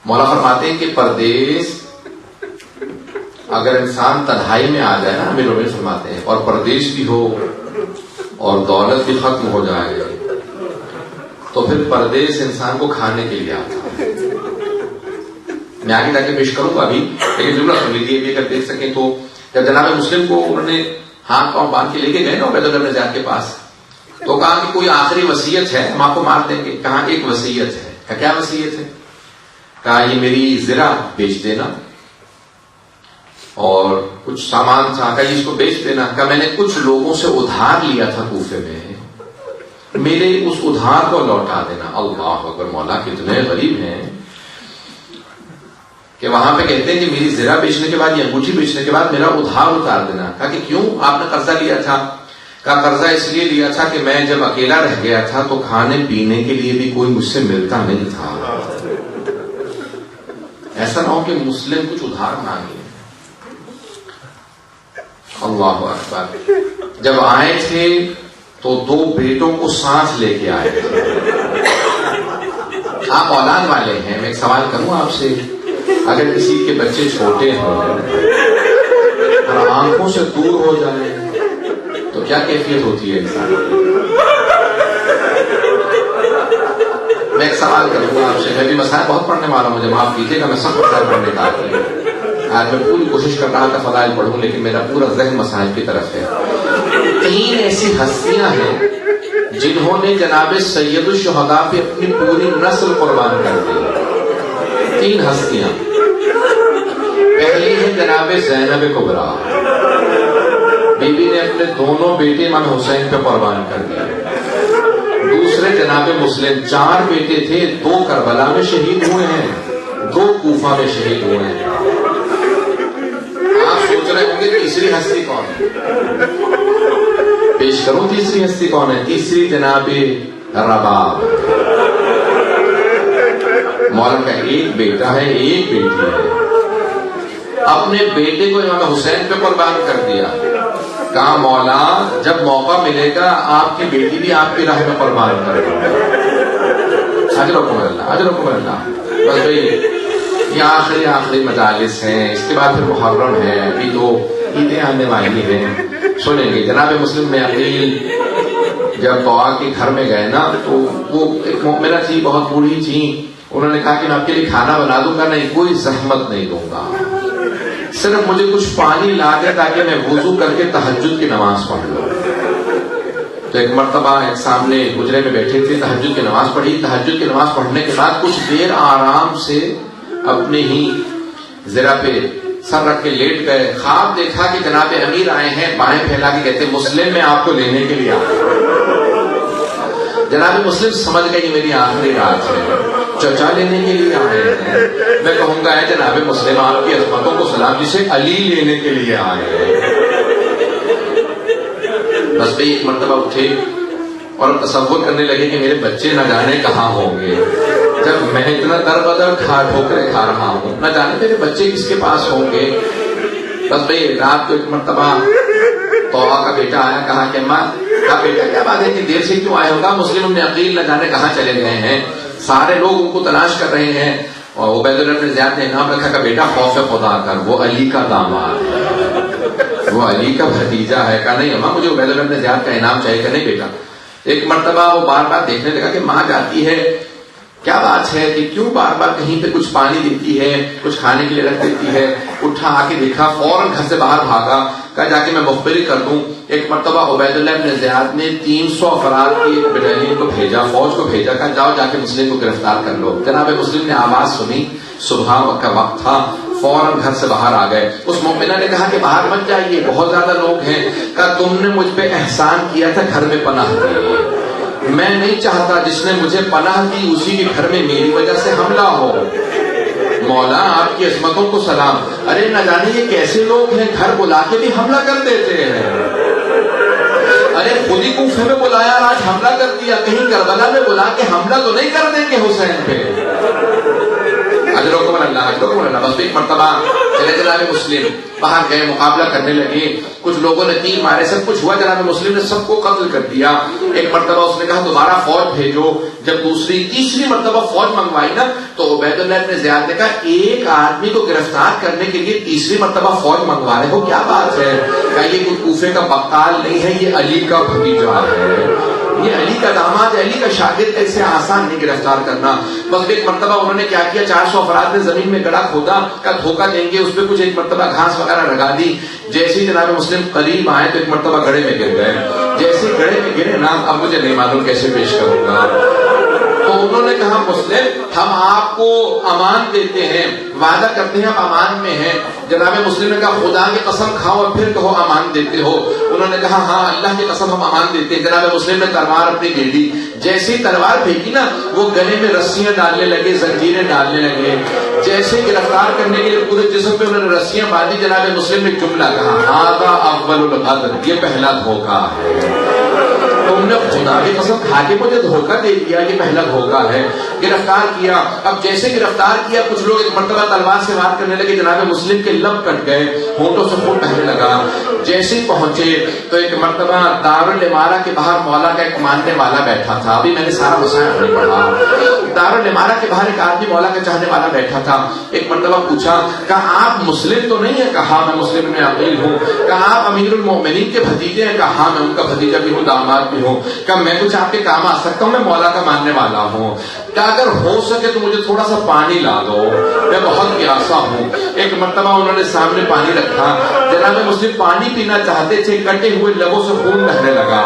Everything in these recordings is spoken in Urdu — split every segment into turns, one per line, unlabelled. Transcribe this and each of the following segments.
مولا فرماتے ہیں کہ پردیس اگر انسان تنہائی میں آ جائے نا، امیر المومنین فرماتے ہیں، اور پردیس بھی ہو اور دولت بھی ختم ہو جائے تو پھر پردیس انسان کو کھانے کے لیے آتا ہے. میں آگے جا کے پیش کروں گا ابھی، لیکن ضرور سن لیجیے بھی اگر دیکھ سکیں تو. جب جناب مسلم کو انہوں نے ہاتھ پاؤں باندھ کے لے کے گئے نا عبید بن زیاد کے پاس، تو کہا کہ کوئی آخری وصیت ہے، ہم آپ کو مار دیں گے. کہا ایک وصیت ہے. کہا کیا وصیت ہے؟ کہا یہ میری زرع بیچ دینا اور کچھ سامان تھا، کہا اس کو بیچ دینا. کہا میں نے کچھ لوگوں سے ادھار لیا تھا کوفے میں، میرے اس ادھار کو لوٹا دینا. اللہ اکبر، مولا کتنے غریب ہیں کہ وہاں پہ کہتے ہیں کہ میری زرع بیچنے کے بعد یا انگوٹھی بیچنے کے بعد میرا ادھار اتار دینا. کہا کہ کیوں آپ نے قرضہ لیا تھا؟ کہا قرضہ اس لیے لیا تھا کہ میں جب اکیلا رہ گیا تھا تو کھانے پینے کے لیے بھی کوئی مجھ سے ملتا نہیں تھا. ایسا نہ ہو کہ مسلم کچھ ادھار مانگے. اللہ اکبر. جب آئے تھے تو 2 بیٹوں کو ساتھ لے کے آئے تھے. آپ اولاد والے ہیں، میں ایک سوال کروں آپ سے، اگر کسی کے بچے چھوٹے ہوں اور آنکھوں سے دور ہو جائیں تو کیا کیفیت ہوتی ہے انسان کی؟ میں ایک سوال کروں گا آپ سے. میں بھی مسائل بہت پڑھنے والا ہوں، مجھے معاف کیجیے گا، میں سب مسائل پڑھنے کا عادی ہوں. آج میں پوری کوشش کر رہا تھا فضائل پڑھوں، لیکن میرا پورا ذہن مسائل کی طرف ہے. 3 ایسی ہستیاں ہیں جنہوں نے جناب سید الشہداء پہ اپنی پوری نسل قربان کر دی. 3 ہستیاں. پہلی ہے جناب زینب کبریٰ، بی بی نے اپنے دونوں بیٹے امام حسین پہ قربان کر دیے. دوسرے جناب مسلم، 4 بیٹے تھے، 2 کربلا میں شہید ہوئے ہیں، 2 کوفہ میں شہید ہوئے ہیں. آپ سوچ رہے ہوں گے تیسری ہستی کون ہے؟ پیش کروں تیسری ہستی کون ہے؟ تیسری جناب رباب. مولا کا ایک بیٹا ہے، ایک بیٹی ہے، اپنے بیٹے کو امام حسین پہ قربان کر دیا. کہا مولا جب موقع ملے گا آپ کی بیٹی بھی آپ کی راہ میں قربان کر دے گا. اجرکم اللہ، اجرکم اللہ. بس بھائی یہ آخری مجالس ہیں، اس کے بعد پھر محرم ہے، ابھی تو عیدیں آنے والی ہیں. سنیں گے جناب مسلم میں عقیل جب دعا کے گھر میں گئے نا تو وہ ایک مومنہ تھی، بہت بوڑھی تھی. انہوں نے کہا کہ میں آپ کے لیے کھانا بنا دوں گا، نہیں کوئی زحمت نہیں دوں گا، صرف مجھے کچھ پانی لا دے تاکہ میں وضو کر کے تہجد کی نماز پڑھ لوں. تو ایک مرتبہ ایک سامنے گجرے میں بیٹھے تھے، تہجد کی نماز پڑھی. تہجد کی نماز پڑھنے کے بعد کچھ دیر آرام سے اپنے ہی زرہ پہ سر رکھ کے لیٹ گئے. خواب دیکھا کہ جناب امیر آئے ہیں، بائیں پھیلا کے کہتے مسلم میں آپ کو لینے کے لیے آیا. جناب مسلم سمجھ گئے یہ میری آخری رات ہے، چچا لینے کے لیے آئے ہیں. میں کہوں گا جناب مسلم آپ کی عظمتوں کو سلام، جسے علی لینے کے لیے آئے ہیں. بس بھی ایک مرتبہ اٹھے اور تصور کرنے لگے کہ میرے بچے نہ جانے کہاں ہوں گے. جب میں اتنا در بدر ٹھوکرے کھا رہا ہوں، نہ جانے میرے بچے کس کے پاس ہوں گے. بس بھائی رات کو ایک مرتبہ توحا کا بیٹا آیا، کہا کہ ماں کہا بیٹا کیا بات ہے کہ دیر سے کیوں آئے ہوگا؟ مسلم نے عقیل نہ جانے کہاں چلے گئے ہیں، سارے لوگ ان کو تلاش کر رہے ہیں. اور عبید اللہ بن زیاد نے انعام رکھا کہ بیٹا خوف خدا کر، وہ علی کا داماد ہے، وہ علی کا بھتیجا ہے. کہا نہیں اماں مجھے عبید اللہ بن زیاد کا انعام چاہیے. کہ نہیں بیٹا. ایک مرتبہ وہ بار بار دیکھنے لگا کہ ماں جاتی ہے، کیا بات ہے کہ کیوں بار بار کہیں پہ کچھ پانی دیتی ہے، کچھ کھانے کے لیے رکھ دیتی ہے. اٹھا آ کے دیکھا، فوراً گھر سے باہر بھاگا. کہا جا کے میں مخبری کر دوں. ایک مرتبہ عبید اللہ بن زیاد نے 300 افراد کی ایک بٹالین کو بھیجا، فوج کو بھیجا، کہا جاؤ جا کے مسلم کو گرفتار کر لو. جناب مسلم نے آواز سنی، صبح کا وقت تھا، فوراً گھر سے باہر آ گئے. اس مومنہ نے کہا کہ باہر مت جائیے، بہت زیادہ لوگ ہیں. کہا تم نے مجھ پہ احسان کیا تھا، گھر میں پناہ دی، میں نہیں چاہتا جس نے مجھے پناہ دی اسی کے گھر میں میری وجہ سے حملہ ہو. مولا آپ کی عظمتوں کو سلام. ارے نہ جانے یہ کیسے لوگ ہیں، گھر بلا کے بھی حملہ کر دیتے ہیں. ارے خود ہی کوفے میں بلایا اور آج حملہ کر دیا، کہیں کربلا میں بلا کے حملہ تو نہیں کر دیں گے حسین پہ. اجرکم اللہ، اجرکم اللہ. بس ایک مرتبہ چلے جناب مسلم باہر گئے, مقابلہ کرنے لگے, کچھ لوگوں نے تیر مارے, سب کچھ ہوا, جناب مسلم نے سب کو قتل کر دیا. ایک مرتبہ اس نے کہا دوبارہ فوج بھیجو. جب تیسری مرتبہ فوج منگوائی نا تو عبید اللہ ابن زیاد نے کہا ایک آدمی کو گرفتار کرنے کے لیے تیسری مرتبہ فوج منگوا رہے ہو, کیا بات ہے؟ کہا یہ کوئی کوفے کا بقال نہیں ہے, یہ علی کا بھتیجا ہے, یہ علی کا داماد, علی کا شاگرد, ایسے آسان نہیں گرفتار کرنا. بس ایک مرتبہ انہوں نے کیا کیا, 400 افراد نے زمین میں گڑھا کھودا, کا دھوکہ دیں گے, اس پہ کچھ ایک مرتبہ گھاس وغیرہ لگا دی. جیسے ہی جناب مسلم قریب آئے تو ایک مرتبہ گڑھے میں گر گئے. جیسے ہی گڑھے میں گرے نا, اب مجھے نہیں معلوم کیسے پیش کروں گا. تو انہوں نے کہا مسلم ہم آپ کو امان دیتے ہیں, وعدہ کرتے ہیں آپ امان میں ہیں. جناب مسلم نے کہا خدا کی قسم کھاؤ اور پھر کہو امان دیتے ہو. انہوں نے کہا ہاں اللہ کی قسم ہم امان دیتے ہیں. جناب مسلم نے تلوار اپنی دے دی. جیسے ہی تلوار پھینکی نا وہ گلے میں رسیاں ڈالنے لگے, زنجیریں ڈالنے لگے. جیسے گرفتار کرنے کے لیے پورے جسم پہ انہوں نے رسیاں باندھی. جناب مسلم نے جملہ کہا ھذا اول الغدر, یہ پہلا دھوکہ ہے. تو انہوں نے خدا کی قسم کھا کے مجھے دھوکہ دے دیا, یہ پہلا دھوکہ ہے. گرفتار کیا. اب جیسے گرفتار کیا کچھ لوگ ایک مرتبہ تلوار سے وار کرنے لگے. جناب مسلم کے لب کٹ گئے, ہونٹوں سے خون بہنے لگا. جیسے ہی پہنچے تو ایک مرتبہ دارالامارہ کے باہر مولا کا ایک ماننے والا بیٹھا تھا. ابھی میں نے سارا مسائل نہیں پڑھا. دارالامارہ کے باہر ایک آدمی مولا کا چاہنے والا بیٹھا تھا. ایک مرتبہ پوچھا, کہا آپ مسلم تو نہیں ہے؟ کہا میں مسلم میں عقیل ہوں. کہا آپ امیر المومنین کے بھتیجے ہیں؟ کہا میں ان کا بھتیجا بھی ہوں, داماد بھی ہوں. کہا میں کچھ آپ کے کام آ سکتا ہوں؟ میں مولا کا ماننے والا ہوں. کہ اگر ہو سکے تو مجھے تھوڑا سا پانی لا دو, میں بہت پیاسا ہوں. ایک مرتبہ انہوں نے سامنے پانی رکھا. جناب مسلم پانی پینا چاہتے تھے, کٹے ہوئے لبوں سے خون بہنے لگا.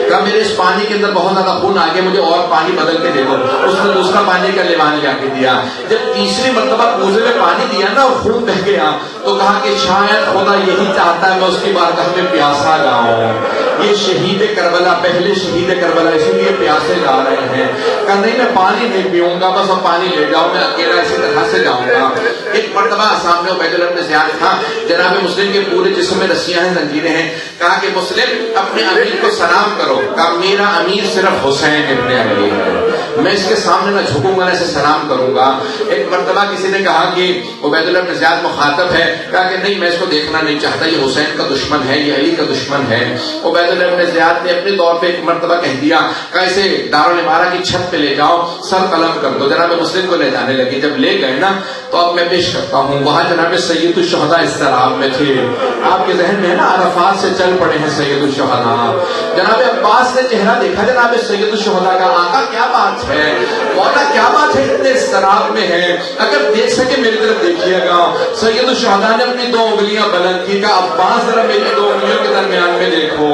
کہا میرے اس پانی کے اندر بہت زیادہ خون آ گیا, مجھے اور پانی بدل کے دے دو. اس نے دوسرا پانی کا لیوان لے کے دیا. جب تیسری مرتبہ کوزے میں پانی دیا نا اور خون بہ گیا تو کہا کہ شاید خدا یہی چاہتا ہے میں اس کی بارگاہ میں پیاسا جاؤں. یہ شہید کربلا, پہلے شہید کربلا, اسی لیے پیاسے جا رہے ہیں. کہا نہیں میں پانی نہیں پیوں گا, بس اب پانی لے جاؤ, میں اکیلا اسی طرح سے جاؤں گا. ایک مرتبہ سامنے عبید اللہ ابن زیاد تھا. جناب مسلم کے پورے جسم میں رسیاں ہیں, زنجیریں ہیں. کہا کہ مسلم اپنے امیر کو سلام کرو. کہا میرا امیر صرف حسین ابن علی ہے, میں اس کے سامنے نہ جھکوں گا نہ اسے سلام کروں گا. ایک مرتبہ کسی نے کہا کہ عبید اللہ ابن زیاد مخاطب ہے. کہا کہ نہیں میں اس کو دیکھنا نہیں چاہتا, یہ حسین کا دشمن ہے, یہ علی کا دشمن ہے. عبید اللہ ابن زیاد نے اپنے طور پہ ایک مرتبہ کہہ دیا کہ اسے دارالامارہ کی چھت پہ لے جاؤ, سر قلم کر دو. جناب مسلم کو لے جانے لگے. جب لے گئے نا تو اب میں پیش کرتا ہوں, وہاں جناب سید الشہداء اضطراب میں تھے. آپ کے ذہن میں ہے نا عرفات سے چل پڑے ہیں سید الشہداء. جناب عباس نے چہرہ دیکھا جناب سید الشہداء کا, آقا کیا بات ہے, مولا کیا بات ہے, اتنے اضطراب میں ہے, اگر دیکھ سکے میری طرف دیکھیے گا. سید الشہداء نے اپنی 2 انگلیاں بلند کی. کہا عباس ذرا میری 2 انگلیوں کے درمیان میں دیکھو.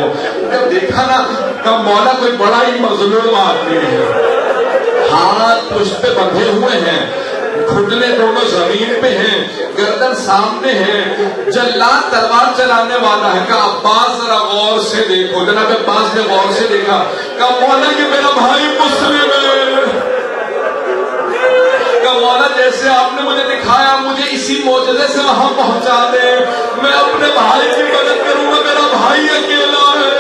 جب دیکھا نا کہا مولا کوئی بڑا ہی مظلوم آدمی ہے, ہاتھ پشت پہ بندھے ہوئے ہیں, گھٹنے دونوں زمین پہ ہیں, گردن سامنے ہے, جلاد تلوار چلانے والا ہے. کہا عباس ذرا غور سے دیکھو. جناب عباس نے غور سے دیکھا. کہا مولا کہ میرا بھائی مسلم ہے. کہا مولا جیسے آپ نے مجھے دکھایا مجھے اسی معجزے سے وہاں پہنچا دے, میں اپنے بھائی کی مدد کروں گا, میرا بھائی اکیلا ہے.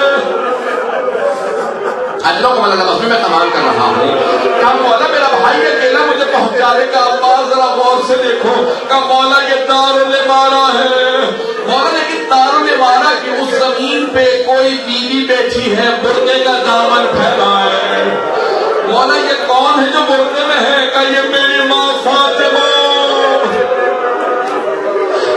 اجلوں کو میں تمام کر رہا ہوں. کہا مولا میرا بھائی اکیلا مجھے پہنچا دے. کہا عباس ذرا غور سے دیکھو. کہا مولا یہ دارالامارہ ہے. مولا لیکن دارالامارہ کی اس زمین پہ کوئی بیوی بیٹھی ہے, برقعے کا دامن پھیلا ہے. مولا یہ کون ہے جو برقعے میں ہے؟ کہا یہ میری ماں فاطمہ.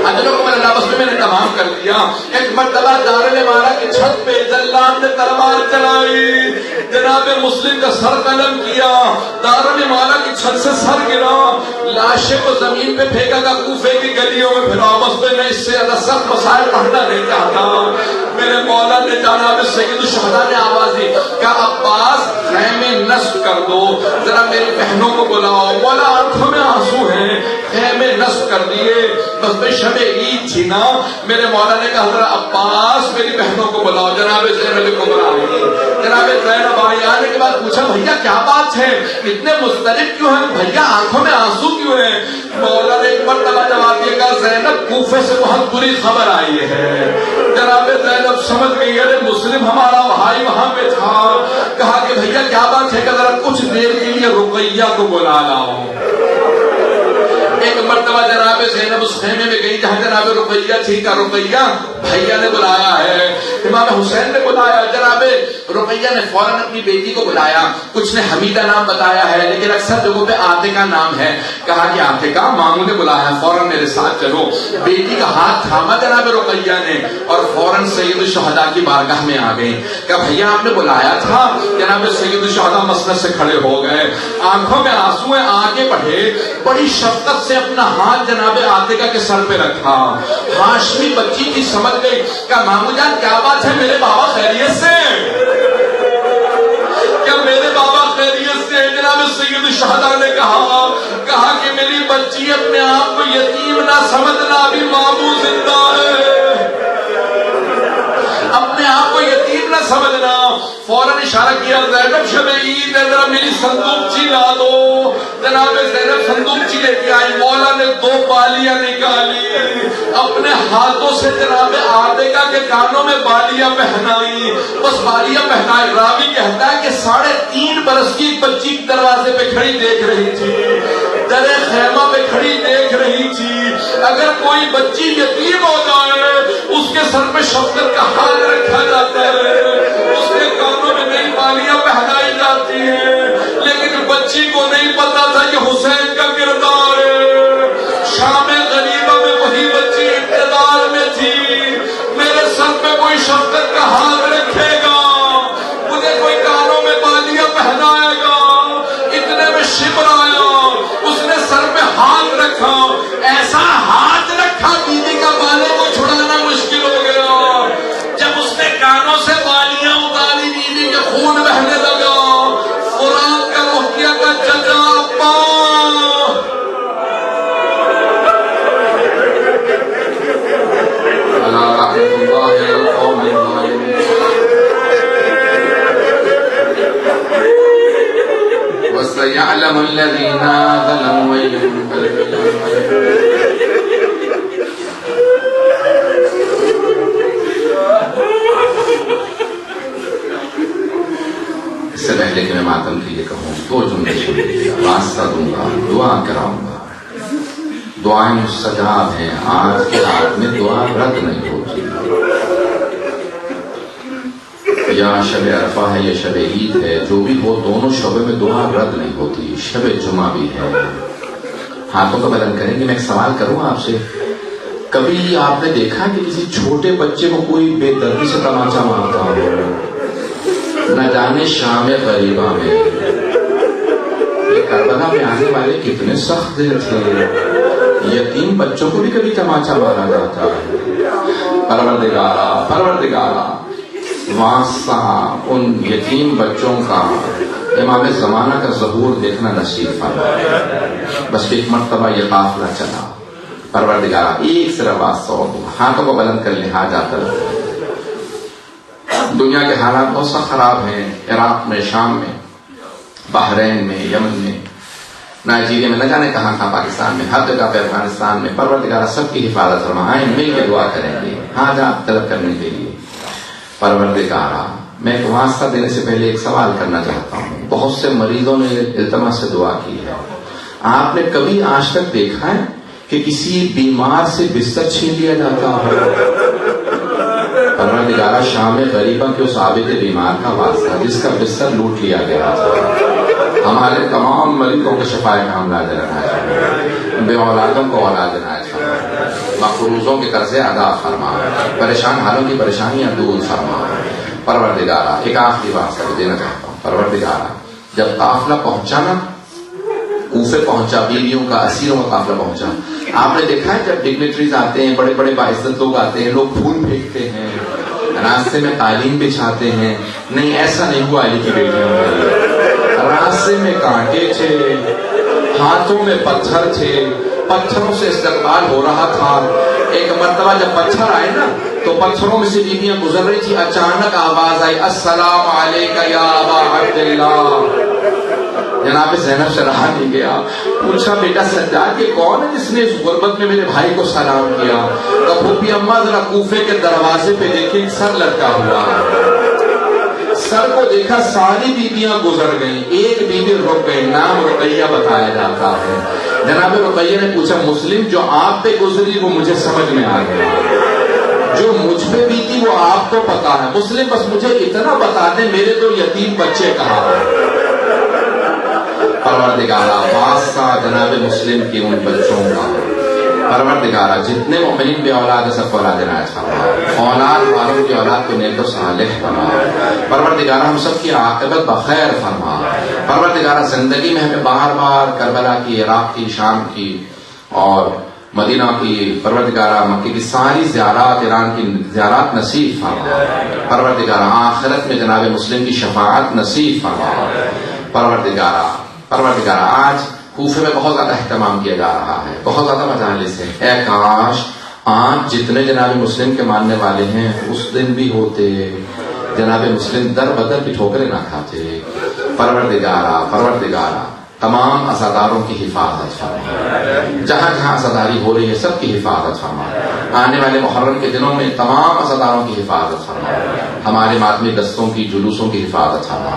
اجلوں کو میں نے تمام کر دیا. ایک مرتبہ دارالامارہ کی چھت پہ جلاد نے تلوار چلائی, جناب مسلم کا سر قلم کیا, دارالامارہ کی چھت سے سر گرا, لاشیں کو زمین پہ پھینکا گا, کوفے کی گلیوں میں پھرا. بس میں اس سے زیادہ سخت مسائل پڑھنا نہیں چاہتا. میرے مولا نے جناب سید الشہداء نے آواز دی. کہا عباس خیمے نصب کر دو, ذرا میری بہنوں کو بلاؤ. مولا آنکھوں میں آنسو ہیں, خیمے نصب کر دیے. بس میں شب عید تھی نا, میرے مولا نے کہا ذرا عباس میری بہنوں کو بلاؤ. جناب زینب کو بلائی. جناب زینب آئی, آنے کے بعد پوچھا بھیا کیا بات ہے, اتنے مضطرب کیوں ہیں بھیا, آنکھوں میں آنسو کیوں ہیں؟ مولا نے ایک مرتبہ جواب دیا. کہا زینب کوفے سے بہت بری خبر آئی ہے. جناب زینب سمجھ گئی ارے مسلم ہمارا بھائی وہاں پہ تھا. کہا کہ بھیا کیا بات ہے, کہ ذرا کچھ دیر کے لیے رقیہ کو بلا لاؤ. ایک مرتبہ جناب زینب اس خیمے میں گئی جہاں جناب رقیہ تھی. کا رقیہ بھیا نے بلایا ہے, امام حسین نے بلایا. جناب رقیہ نے فوراً اپنی بیٹی کو بلایا. کچھ نے حمیدہ نام بتایا ہے لیکن اکثر جگہوں پہ عاتقہ نام ہے. کہا کہ عاتقہ ماموں نے بلایا, فوراً میرے ساتھ چلو. بیٹی کا ہاتھ تھاما جناب رقیہ نے اور فوراً سید الشہداء کی بارگاہ میں آ گئی. کہ بھیا آپ نے بلایا تھا. جناب سید الشہداء مسند سے کھڑے ہو گئے, آنکھوں میں آنسو ہیں, آگے بڑھے, بڑی شفقت سے اپنا ہاتھ جناب عاتقہ کے سر پہ رکھا. ہاشمی بچی کی سمجھ گئی. کہ مامو جان کیا بات ہے, میرے بابا خیریت سے, کیا میرے بابا خیریت سے؟ جناب سید الشہداء نے کہا کہ میری بچی اپنے آپ کو یتیم نہ سمجھنا, ابھی مامو زندہ ہے, اپنے آپ کو یتیم نہ سمجھنا. فوراً اشارہ کیا, زینب شب عید ہے, ذرا میری صندوقچی لا دو. جناب زینب صندوقچی لے کے آئی. مولا نے 2 بالیاں نکالی, اپنے ہاتھوں سے جناب عاتقہ کے کانوں میں بالیاں پہنائی. بس بالیاں پہنائی. راوی کہتا ہے کہ 3.5 برس کی بچی دروازے پہ کھڑی دیکھ رہی تھی, در خیمہ پہ کھڑی دیکھ رہی تھی. اگر کوئی بچی یتیم ہو جائے اس کے سر پہ شفقت کا ہاتھ رکھا جاتا ہے, اس کے کانوں میں نئی بالیاں پہنائی جاتی ہیں. لیکن بچی کو نہیں پتا تھا کہ حسین کا کردار ہے. شام غریبہ میں وہی بچی اقتدار میں تھی. میرے سر پہ کوئی شفقت کا ہاتھ رکھے گا, مجھے کوئی کانوں میں بالیاں پہنائے گا. اتنے میں شبر آیا, اس نے سر پہ ہاتھ رکھا, ایسا ہاتھ رکھا بیوی کا بالوں کو چھڑانا مشکل ہو گیا. جب اس نے کانوں سے بالیاں اتاری, بیوی کے خون بہنے لگا. قرآن کا مخیہ کا چچا ابا, وَسَيَعْلَمُ الَّذِينَ ظَلَمُوا اس سے پہلے کہ میں ماتم کے لیے کہوں 2 جملے سن لیجیے. واسطہ دوں گا, دعا کراؤں گا. دعائیں مستجاب ہیں. آج کے رات میں دعا رد نہیں ہوتی. یا شب عرفہ ہے یا شب عید ہے, جو بھی ہو دونوں شبوں میں دعا رد نہیں ہوتی. شب جمعہ بھی ہے. ہاتھوں کا بلند کریں گے. میں ایک سوال کروں آپ سے, کبھی آپ نے دیکھا کہ کسی چھوٹے بچے کو کوئی بے دردی سے تماچا مارتا ہو؟ نہ جانے شام غریبہ میں کربلا میں آنے والے کتنے سخت دل تھے. یتیم بچوں کو بھی کبھی تماچا مارا جاتا ہے. پروردگارا واسطہ ان یتیم بچوں کا امام زمانہ کا ظہور دیکھنا نصیب فرما. بس ایک مرتبہ یہ قافلہ چلا. پروردگارا ایک صرف واسطہ اور ہاتھوں کو بلند کر لے. ہاتھ جاتا ہے. دنیا کے حالات بہت سا خراب ہیں. عراق میں, شام میں, بحرین میں, یمن میں, نائجیریا میں, نہ جانے کہاں پاکستان میں, ہر جگہ پہ, افغانستان میں. پروردگارا سب کی حفاظت فرما. آئیں مل کے دعا کریں گے حاجات طلب کرنے کے لیے. پروردگارا میں ایک واسطہ دینے سے پہلے ایک سوال کرنا چاہتا ہوں. بہت سے مریضوں نے التماس سے دعا کی ہے. آپ نے کبھی آج تک دیکھا ہے کہ کسی بیمار سے بستر چھین لیا جاتا ہو؟ پروردگارا شام غریبہ کے اس عابد بیمار کا واسطہ جس کا بستر لوٹ لیا گیا تھا, ہمارے تمام مریضوں کے شفائے کاملہ عنایت, بے اولادوں کو اولاد عنایت فرما, مقروضوں کے قرضے ادا فرما, پریشان حالوں کی پریشانیاں دور فرما. پروردگارا ایک آخری واسطہ دینا چاہتا ہوں. پروردگارا جب قافلہ پہنچا نا, کوفے پہنچا, بیویوں کا اسیروں کا قافلہ پہنچا, آپ نے دیکھا ہے جب ڈگنیٹریز آتے ہیں, بڑے بڑے باعزت لوگ آتے ہیں, لوگ پھول پھینکتے ہیں, راستے میں قالین بچھاتے ہیں. نہیں, ایسا نہیں ہوا علی کی بیٹیوں میں. راستے میں کانٹے تھے, ہاتھوں میں پتھر تھے, پتھروں سے استقبال ہو رہا تھا. ایک مرتبہ جب پتھر آئے نا تو پتھروں میں سے بیویاں گزر رہی تھی. اچانک آواز آئی, السلام علیکہ یا ابا عبداللہ. جناب زینب سے رہا نہیں گیا. پوچھا, بیٹا سجاد یہ کون ہے جس نے اس غربت میں میرے بھائی کو سلام کیا؟ کہا پھوپھی اماں ذرا کوفے کے دروازے پہ دیکھیں, سر لٹکا ہوا ہے. سر کو دیکھا ساری بیویاں گزر گئیں، ایک بیوی رک گئی، نام رقیہ بتایا جاتا ہے۔ جناب رقیہ نے پوچھا مسلم جو آپ پہ گزری وہ مجھے سمجھ میں آ گیا، جو مجھ پہ بھی تھی وہ آپ کو پتا ہے، مسلم بس مجھے اتنا بتا دیں میرے تو یتیم بچے کہاں ہیں۔ پروردگارہ واسطہ جناب مسلم کی ان بچوں کا، پروردگارہ جتنے مومنین بے اولاد ہے سب کو اولاد عنایت فرما، اولاد والوں کی اولاد کو نیک و صالح بنا، پروردگارہ ہم سب کی عاقبت بخیر فرما، پروردگارہ زندگی میں ہمیں بار بار کربلا کی، عراق کی، شام کی اور مدینہ کی، پروردگارہ مکے کی ساری زیارات، ایران کی زیارات نصیب فرما، پروردگارہ آخرت میں جناب مسلم کی شفاعت نصیب فرما، پروردگارہ آج کوفے میں بہت زیادہ اہتمام کیا جا رہا ہے، بہت زیادہ مجالس ہیں، اے کاش آج جتنے جناب مسلم کے ماننے والے ہیں اس دن بھی ہوتے، جناب مسلم در بدر کی ٹھوکریں نہ کھاتے۔ پروردگارہ تمام عزاداروں کی حفاظت فرما، جہاں جہاں عزاداری ہو رہی ہے سب کی حفاظت فرما، آنے والے محرم کے دنوں میں تمام عزاداروں کی حفاظت فرما، ہمارے ماتمی دستوں کی، جلوسوں کی حفاظت فرما،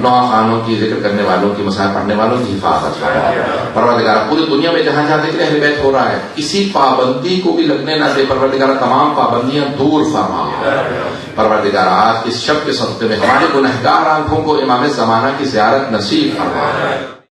نوخانوں کی، ذکر کرنے والوں کی، مسائل پڑھنے والوں کی حفاظت فرما۔ پروردگارہ پوری دنیا میں جہاں جہاں ذکر اہل بیت ہو رہا ہے کسی پابندی کو بھی لگنے نہ دے، پروردگارہ تمام پابندیاں دور فرما۔ پروردگارہ آج اس شب کے صدقے میں ہمارے گنہگار آنکھوں کو امام زمانہ کی زیارت نصیب فرما۔